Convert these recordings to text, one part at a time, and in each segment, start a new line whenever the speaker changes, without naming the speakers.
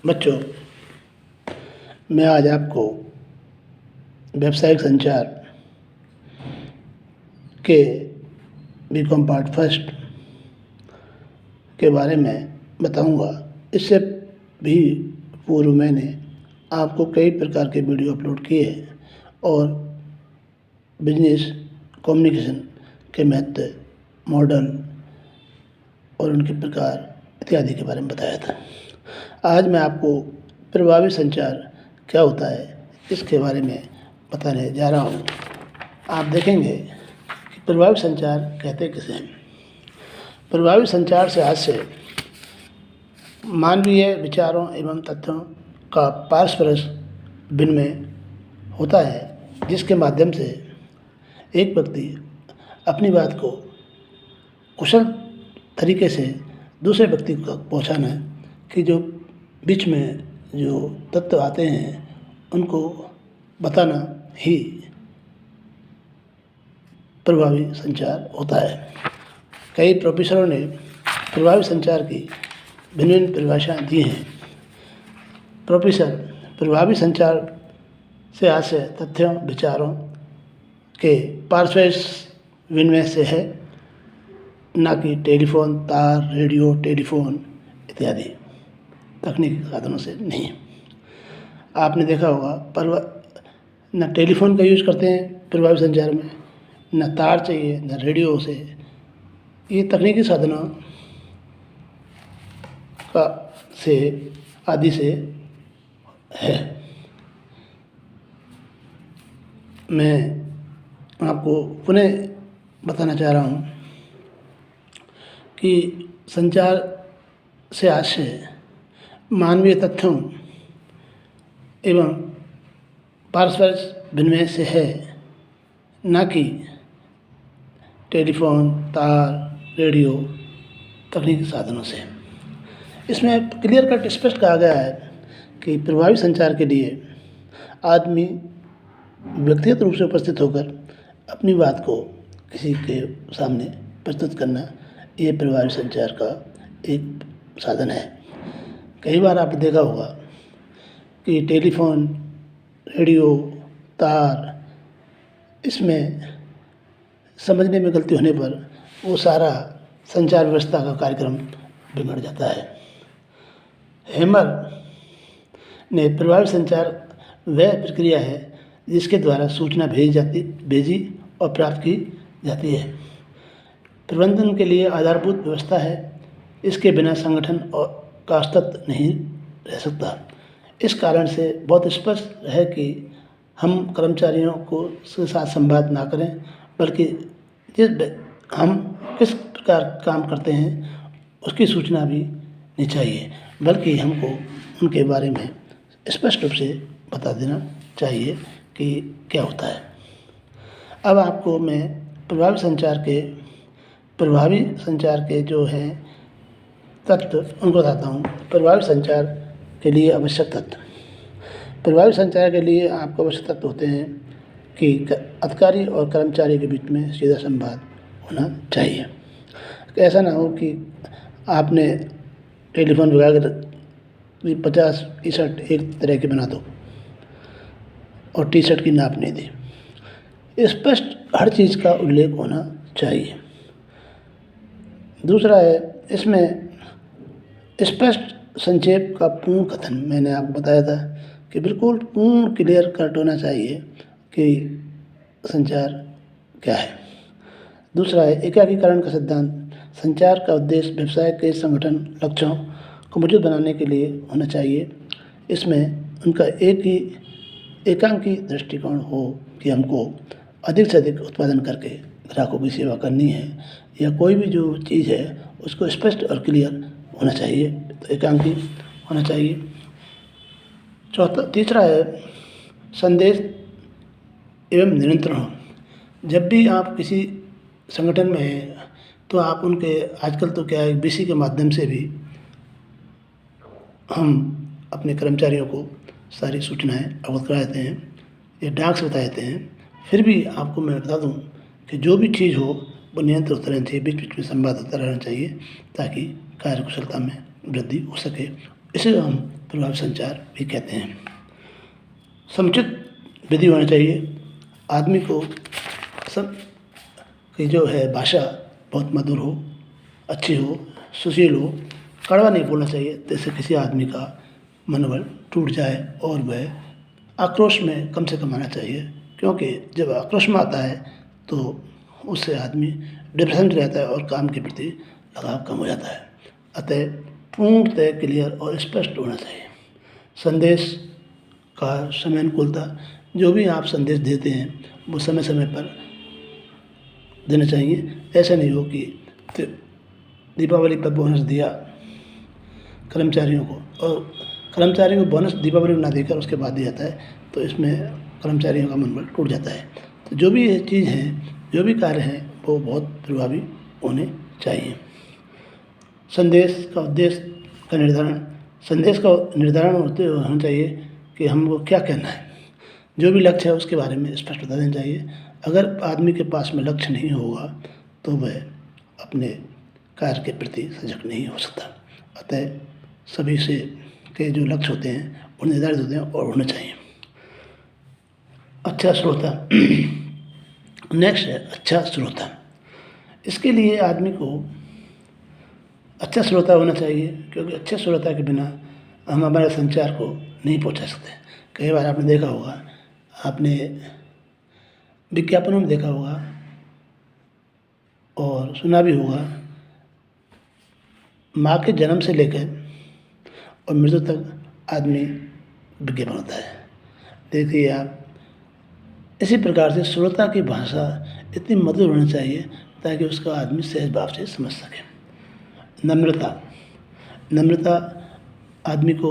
बच्चों, मैं आज आपको व्यावसायिक संचार के बीकॉम पार्ट फर्स्ट के बारे में बताऊंगा। इससे भी पूर्व मैंने आपको कई प्रकार के वीडियो अपलोड किए हैं और बिजनेस कम्युनिकेशन के महत्व, मॉडल और उनके प्रकार इत्यादि के बारे में बताया था। आज मैं आपको प्रभावी संचार क्या होता है इसके बारे में बताने जा रहा हूँ। आप देखेंगे कि प्रभावी संचार कहते किसे हैं। प्रभावी संचार से हास्य मानवीय विचारों एवं तथ्यों का परस्पर विनिमय होता है, जिसके माध्यम से एक व्यक्ति अपनी बात को कुशल तरीके से दूसरे व्यक्ति को पहुंचाना कि जो बीच में जो तत्व आते हैं उनको बताना ही प्रभावी संचार होता है। कई प्रोफेसरों ने प्रभावी संचार की भिन्न भिन्न परिभाषाएँ दी हैं। प्रोफेसर प्रभावी संचार से आशय तथ्यों, विचारों के पारस्परिक विनिमय से है, न कि टेलीफोन, तार, रेडियो, टेलीफोन इत्यादि तकनीकी साधनों से नहीं। आपने देखा होगा न टेलीफोन का यूज़ करते हैं प्रभावी संचार में, न तार चाहिए, न रेडियो से। ये तकनीकी साधनों का से आदि से है। मैं आपको पुनः बताना चाह रहा हूँ कि संचार से आशय मानवीय तथ्यों एवं पारस्परिक विनिमय से है, न कि टेलीफोन, तार, रेडियो तकनीकी साधनों से। इसमें क्लियर कट स्पष्ट कहा गया है कि प्रभावी संचार के लिए आदमी व्यक्तिगत रूप से उपस्थित होकर अपनी बात को किसी के सामने प्रस्तुत करना, ये प्रभावी संचार का एक साधन है। कई बार आपने देखा होगा कि टेलीफोन, रेडियो, तार, इसमें समझने में गलती होने पर वो सारा संचार व्यवस्था का कार्यक्रम बिगड़ जाता है। हेमर ने प्रभावी संचार वह प्रक्रिया है जिसके द्वारा सूचना भेजी और प्राप्त की जाती है। प्रबंधन के लिए आधारभूत व्यवस्था है। इसके बिना संगठन का अस्तित्व नहीं रह सकता। इस कारण से बहुत स्पष्ट है कि हम कर्मचारियों को के साथ संवाद ना करें, बल्कि हम किस प्रकार काम करते हैं उसकी सूचना भी नहीं चाहिए, बल्कि हमको उनके बारे में स्पष्ट रूप से बता देना चाहिए कि क्या होता है। अब आपको मैं प्रभावी संचार के जो हैं तत्व उनको बताता हूँ। प्रभावी संचार के लिए आवश्यक तत्व। प्रभावी संचार के लिए आपको आवश्यक तत्व होते हैं कि अधिकारी और कर्मचारी के बीच में सीधा संवाद होना चाहिए। ऐसा ना हो कि आपने टेलीफोन लगा के 50 टी शर्ट एक तरह के बना दो और टी शर्ट की नाप नहीं दी। स्पष्ट हर चीज़ का उल्लेख होना चाहिए। दूसरा है इसमें स्पष्ट संक्षेप का पूर्ण कथन। मैंने आपको बताया था कि बिल्कुल पूर्ण क्लियर कट होना चाहिए कि संचार क्या है। दूसरा है एकीकरण का सिद्धांत। संचार का उद्देश्य व्यवसाय के संगठन लक्ष्यों को मजबूत बनाने के लिए होना चाहिए। इसमें उनका एक ही एकांकी दृष्टिकोण हो कि हमको अधिक से अधिक उत्पादन करके ग्राहकों की सेवा करनी है, या कोई भी जो चीज़ है उसको स्पष्ट और क्लियर होना चाहिए, तो एकांकी होना चाहिए। तीसरा है संदेश एवं नियंत्रण। जब भी आप किसी संगठन में हैं तो आप उनके, आजकल तो क्या है, बीसी के माध्यम से भी हम अपने कर्मचारियों को सारी सूचनाएं अवगत करा देते हैं या डाक से बता देते हैं। फिर भी आपको मैं बता दूं कि जो भी चीज़ हो वो नियंत्रण होता रहना चाहिए, बीच बीच में संवाद होता रहना चाहिए, ताकि कार्यकुशलता में वृद्धि हो सके। इसे हम प्रभावी संचार भी कहते हैं। समुचित विधि होनी चाहिए। आदमी को सब की जो है भाषा बहुत मधुर हो, अच्छी हो, सुशील हो, कड़वा नहीं बोलना चाहिए, जिससे किसी आदमी का मनोबल टूट जाए और वह आक्रोश में कम से कम आना चाहिए, क्योंकि जब आक्रोश में आता है तो उससे आदमी डिप्रेशन में रहता है और काम के प्रति लगाव कम हो जाता है। अतः पूर्णतः क्लियर और स्पष्ट होना चाहिए। संदेश का समय अनुकूलता, जो भी आप संदेश देते हैं वो समय समय पर देना चाहिए। ऐसा नहीं हो कि दीपावली पर बोनस दिया कर्मचारियों को और कर्मचारियों को बोनस दीपावली को ना देकर उसके बाद दिया जाता है, तो इसमें कर्मचारियों का मनोबल टूट जाता है। तो जो भी ये चीज़ हैं, जो भी कार्य हैं, वो बहुत प्रभावी होने चाहिए। संदेश का उद्देश्य का निर्धारण, संदेश का निर्धारण होना चाहिए कि हमको क्या कहना है। जो भी लक्ष्य है उसके बारे में स्पष्ट बता देना चाहिए। अगर आदमी के पास में लक्ष्य नहीं होगा तो वह अपने कार्य के प्रति सजग नहीं हो सकता। अतः सभी से के जो लक्ष्य होते हैं वो निर्धारित होते हैं और होने चाहिए। अच्छा श्रोता नेक्स्ट है अच्छा श्रोता। इसके लिए आदमी को अच्छा श्रोता होना चाहिए, क्योंकि अच्छे श्रोता के बिना हम हमारे संचार को नहीं पहुंचा सकते। कई बार आपने देखा होगा, आपने विज्ञापनों में देखा होगा और सुना भी होगा, माँ के जन्म से लेकर और मृत्यु तक आदमी विज्ञापन होता है। देखिए आप, इसी प्रकार से श्रोता की भाषा इतनी मधुर होनी चाहिए ताकि उसका आदमी सहज भाव से समझ सके। नम्रता, नम्रता आदमी को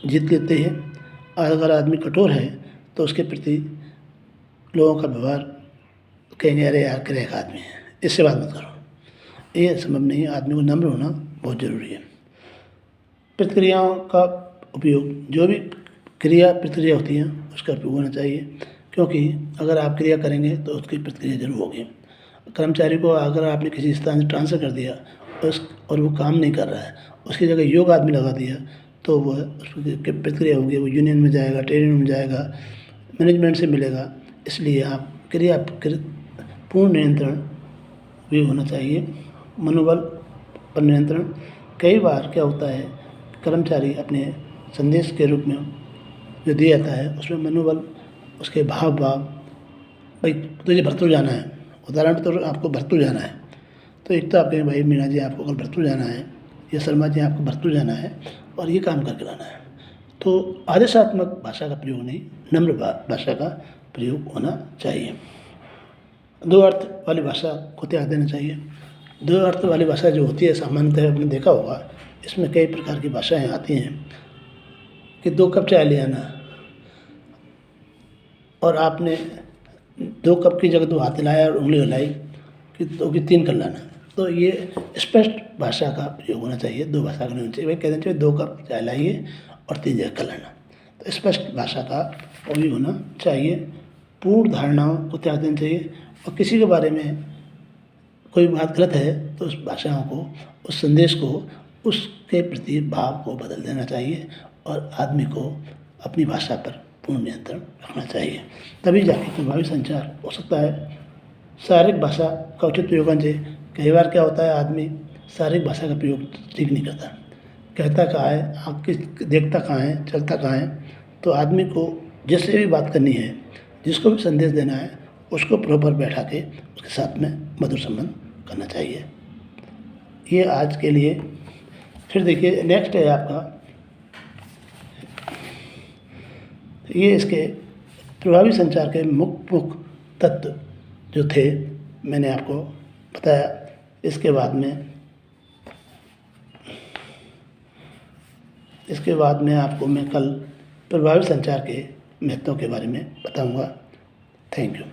जीत लेते हैं। और अगर आदमी कठोर है तो उसके प्रति लोगों का व्यवहार कहेंगे, अरे यार किराए का आदमी है, इससे बात मत करो। ये संभव नहीं है। आदमी को नम्र होना बहुत ज़रूरी है। प्रतिक्रियाओं का उपयोग, जो भी क्रिया प्रतिक्रिया होती हैं उसका उपयोग होना चाहिए, क्योंकि अगर आप क्रिया करेंगे तो उसकी प्रतिक्रिया जरूर होगी। कर्मचारी को अगर आपने किसी स्थान से ट्रांसफ़र कर दिया और वो काम नहीं कर रहा है, उसकी जगह योग्य आदमी लगा दिया, तो वह उसकी प्रतिक्रिया होगी, वो यूनियन में जाएगा, ट्रेनिंग में जाएगा, मैनेजमेंट से मिलेगा। इसलिए आप क्रिया पूर्ण नियंत्रण भी होना चाहिए। मनोबल पर नियंत्रण, कई बार क्या होता है, कर्मचारी अपने संदेश के रूप में जो दिया जाता है उसमें मनोबल, उसके भाव भाई तुझे भरतपुर जाना है, उदाहरण तो आपको भरतपुर जाना है, तो एक तो आप कहें भाई मीणा जी आपको कल भरतपुर जाना है, या शर्मा जी आपको भरतपुर जाना है और ये काम करके लाना है। तो आदेशात्मक भाषा का प्रयोग नहीं, नम्र भाषा का प्रयोग होना चाहिए। दो अर्थ वाली भाषा को त्याग देना चाहिए। दो अर्थ वाली भाषा जो होती है, सामान्यतः आपने देखा होगा, इसमें कई प्रकार की भाषाएं आती हैं कि 2 कप चाय ले आना, और आपने 2 कप की जगह 2 हाथ हिलाया और उंगली हिलाई कि 2 की 3 कर लाना। तो ये स्पष्ट भाषा का प्रयोग होना चाहिए। 2 भाषा का नहीं होना चाहिए। वही कह देना चाहिए 2 कप चाय लाइए और 3 जगह कर लाना। तो स्पष्ट भाषा का प्रयोग होना चाहिए। पूर्ण धारणाओं को त्याग देना चाहिए, और किसी के बारे में कोई बात गलत है तो उस भाषाओं को, उस संदेश को, उसके प्रति भाव को बदल देना चाहिए, और आदमी को अपनी भाषा पर पूर्ण नियंत्रण रखना चाहिए। तभी जाके प्रभावी संचार हो सकता है। शारीरिक भाषा का उचित प्रयोग करना चाहिए। कई बार क्या होता है, आदमी शारीरिक भाषा का प्रयोग ठीक नहीं करता, कहता कहाँ है, आपकी देखता कहाँ है, चलता कहाँ है। तो आदमी को जिससे भी बात करनी है, जिसको भी संदेश देना है, उसको प्रॉपर बैठा के उसके साथ में मधुर संबंध करना चाहिए। ये आज के लिए। फिर देखिए नेक्स्ट है आपका, ये इसके प्रभावी संचार के मुख्य तत्व जो थे मैंने आपको बताया। इसके बाद में आपको मैं कल प्रभावी संचार के महत्व के बारे में बताऊंगा। Thank you.